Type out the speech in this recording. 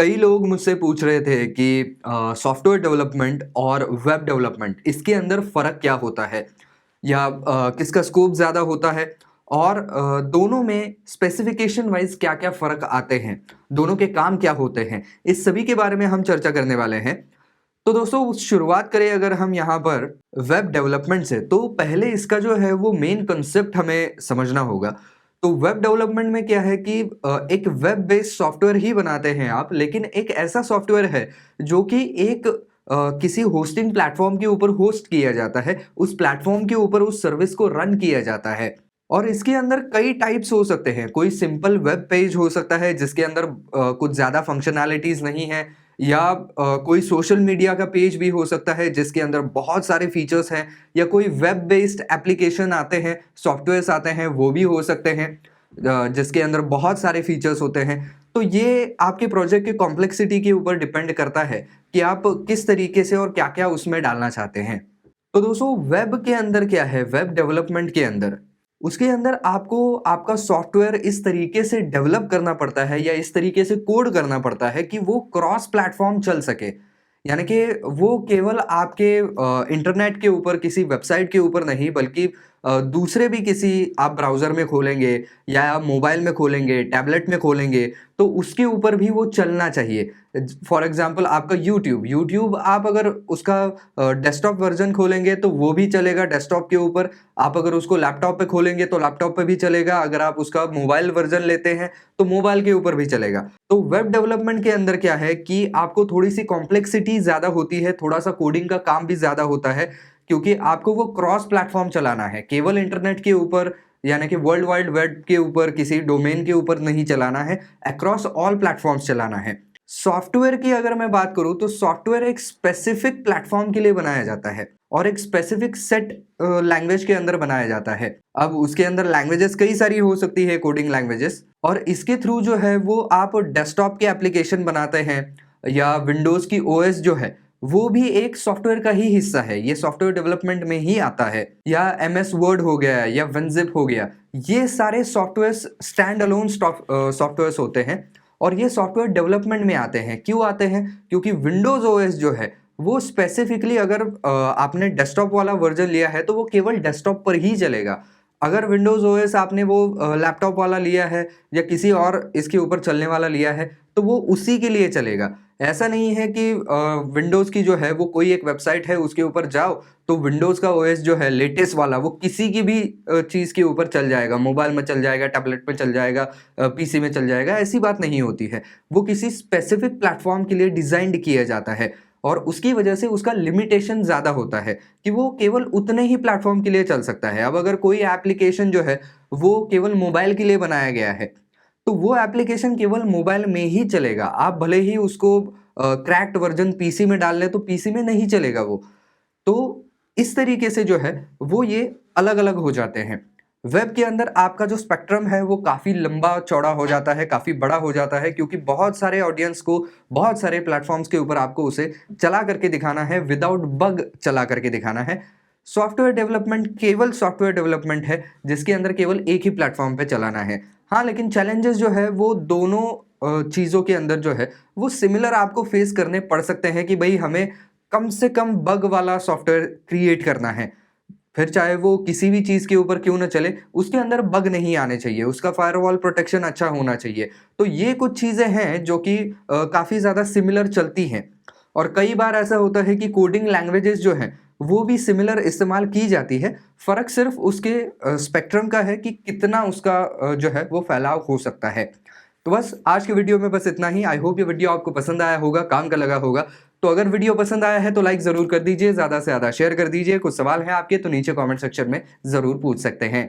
कई लोग मुझसे पूछ रहे थे कि सॉफ्टवेयर डेवलपमेंट और वेब डेवलपमेंट इसके अंदर फ़र्क क्या होता है या किसका स्कोप ज़्यादा होता है और दोनों में स्पेसिफिकेशन वाइज क्या-क्या फ़र्क आते हैं, दोनों के काम क्या होते हैं, इस सभी के बारे में हम चर्चा करने वाले हैं। तो दोस्तों शुरुआत करें अगर हम यहाँ पर वेब डेवलपमेंट से, तो पहले इसका जो है वो मेन कंसेप्ट हमें समझना होगा। तो वेब डेवलपमेंट में क्या है कि एक वेब बेस्ड सॉफ्टवेयर ही बनाते हैं आप, लेकिन एक ऐसा सॉफ्टवेयर है जो कि एक किसी होस्टिंग प्लेटफॉर्म के ऊपर होस्ट किया जाता है, उस प्लेटफॉर्म के ऊपर उस सर्विस को रन किया जाता है। और इसके अंदर कई टाइप्स हो सकते हैं, कोई सिंपल वेब पेज हो सकता है जिसके अंदर कुछ ज़्यादा फंक्शनैलिटीज़ नहीं है, या कोई सोशल मीडिया का पेज भी हो सकता है जिसके अंदर बहुत सारे फीचर्स हैं, या कोई वेब बेस्ड एप्लीकेशन आते हैं, सॉफ्टवेयर्स आते हैं, वो भी हो सकते हैं जिसके अंदर बहुत सारे फीचर्स होते हैं। तो ये आपके प्रोजेक्ट की कॉम्प्लेक्सिटी के ऊपर डिपेंड करता है कि आप किस तरीके से और क्या-क्या उसमें डालना चाहते हैं। तो दोस्तों वेब के अंदर क्या है, वेब डेवलपमेंट के अंदर, उसके अंदर आपको आपका सॉफ्टवेयर इस तरीके से डेवलप करना पड़ता है या इस तरीके से कोड करना पड़ता है कि वो क्रॉस प्लेटफॉर्म चल सके। यानी कि वो केवल आपके इंटरनेट के ऊपर किसी वेबसाइट के ऊपर नहीं, बल्कि दूसरे भी किसी आप ब्राउज़र में खोलेंगे या आप मोबाइल में खोलेंगे, टैबलेट में खोलेंगे, तो उसके ऊपर भी वो चलना चाहिए। फॉर एग्ज़ाम्पल आपका यूट्यूब आप अगर उसका डेस्कटॉप वर्ज़न खोलेंगे तो वो भी चलेगा डेस्कटॉप के ऊपर, आप अगर उसको लैपटॉप पे खोलेंगे तो लैपटॉप पे भी चलेगा, अगर आप उसका मोबाइल वर्ज़न लेते हैं तो मोबाइल के ऊपर भी चलेगा। तो वेब डेवलपमेंट के अंदर क्या है कि आपको थोड़ी-सी कॉम्प्लेक्सिटी ज़्यादा होती है, थोड़ा-सा कोडिंग का काम भी ज़्यादा होता है, क्योंकि आपको वो क्रॉस प्लेटफ़ॉर्म चलाना है। केवल इंटरनेट के ऊपर यानी कि वर्ल्ड वाइड वेब के ऊपर किसी डोमेन के ऊपर नहीं चलाना है, अक्रॉस ऑल प्लेटफ़ॉर्म्स चलाना है। सॉफ्टवेयर की अगर मैं बात करूँ तो सॉफ्टवेयर एक स्पेसिफिक प्लेटफ़ॉर्म के लिए बनाया जाता है और एक स्पेसिफिक सेट लैंग्वेज के अंदर बनाया जाता है। अब उसके अंदर लैंग्वेजेस कई सारी हो सकती है, कोडिंग लैंग्वेजेस, और इसके थ्रू जो है वो आप डेस्कटॉप के एप्लीकेशन बनाते हैं या विंडोज़ की ओएस जो है वो भी एक सॉफ्टवेयर का ही हिस्सा है, ये सॉफ्टवेयर डेवलपमेंट में ही आता है। या एमएस वर्ड हो गया या विनजिप हो गया, ये सारे सॉफ्टवेयर्स स्टैंड अलोन सॉफ्टवेयर्स होते हैं और ये सॉफ्टवेयर डेवलपमेंट में आते हैं। क्यों आते हैं? क्योंकि विंडोज़ ओएस जो है वो स्पेसिफिकली अगर आपने डेस्कटॉप वाला वर्जन लिया है तो वो केवल डेस्कटॉप पर ही चलेगा। अगर विंडोज़ ओएस आपने वो लैपटॉप वाला लिया है या किसी और इसके ऊपर चलने वाला लिया है तो वो उसी के लिए चलेगा। ऐसा नहीं है कि विंडोज़ की जो है वो कोई एक वेबसाइट है उसके ऊपर जाओ तो विंडोज़ का ओएस जो है लेटेस्ट वाला वो किसी की भी चीज़ के ऊपर चल जाएगा, मोबाइल में चल जाएगा, टैबलेट में चल जाएगा, पीसी में चल जाएगा, ऐसी बात नहीं होती है। वो किसी स्पेसिफिक प्लेटफ़ॉर्म के लिए डिज़ाइन्ड किया जाता है और उसकी वजह से उसका लिमिटेशन ज़्यादा होता है कि वो केवल उतने ही प्लेटफ़ॉर्म के लिए चल सकता है। अब अगर कोई एप्लीकेशन जो है वो केवल मोबाइल के लिए बनाया गया है, तो वो एप्लीकेशन केवल मोबाइल में ही चलेगा। आप भले ही उसको क्रैक्ड वर्ज़न पीसी में डाल लें तो पीसी में नहीं चलेगा वो। तो इस तरीके से जो है वो ये अलग-अलग हो जाते हैं। वेब के अंदर आपका जो स्पेक्ट्रम है वो काफ़ी लंबा-चौड़ा हो जाता है, काफ़ी बड़ा हो जाता है, क्योंकि बहुत सारे ऑडियंस को बहुत सारे प्लेटफ़ॉर्म्स के ऊपर आपको उसे चला करके दिखाना है, विदाउट बग चला करके दिखाना है। सॉफ्टवेयर डेवलपमेंट केवल सॉफ्टवेयर डेवलपमेंट है जिसके अंदर केवल एक ही प्लेटफ़ॉर्म पे चलाना है। हाँ, लेकिन चैलेंजेस जो है वो दोनों चीज़ों के अंदर जो है वो सिमिलर आपको फेस करने पड़ सकते हैं कि भई हमें कम से कम बग वाला सॉफ्टवेयर क्रिएट करना है। फिर चाहे वो किसी भी चीज़ के ऊपर क्यों ना चले, उसके अंदर बग नहीं आने चाहिए, उसका फायरवॉल प्रोटेक्शन अच्छा होना चाहिए। तो ये कुछ चीज़ें हैं जो कि काफ़ी ज़्यादा सिमिलर चलती हैं। और कई बार ऐसा होता है कि कोडिंग लैंग्वेजेस जो हैं, वो भी सिमिलर इस्तेमाल की जाती है। फ़र्क सिर्फ़ उसके स्पेक्ट्रम का है कि कितना उसका जो है वो फैलाव हो सकता है। तो बस आज के वीडियो में बस इतना ही। आई होप ये वीडियो आपको पसंद आया होगा, काम का लगा होगा। तो अगर वीडियो पसंद आया है तो लाइक ज़रूर कर दीजिए, ज़्यादा से ज़्यादा शेयर कर दीजिए। कुछ सवाल हैं आपके तो नीचे कमेंट सेक्शन में ज़रूर पूछ सकते हैं।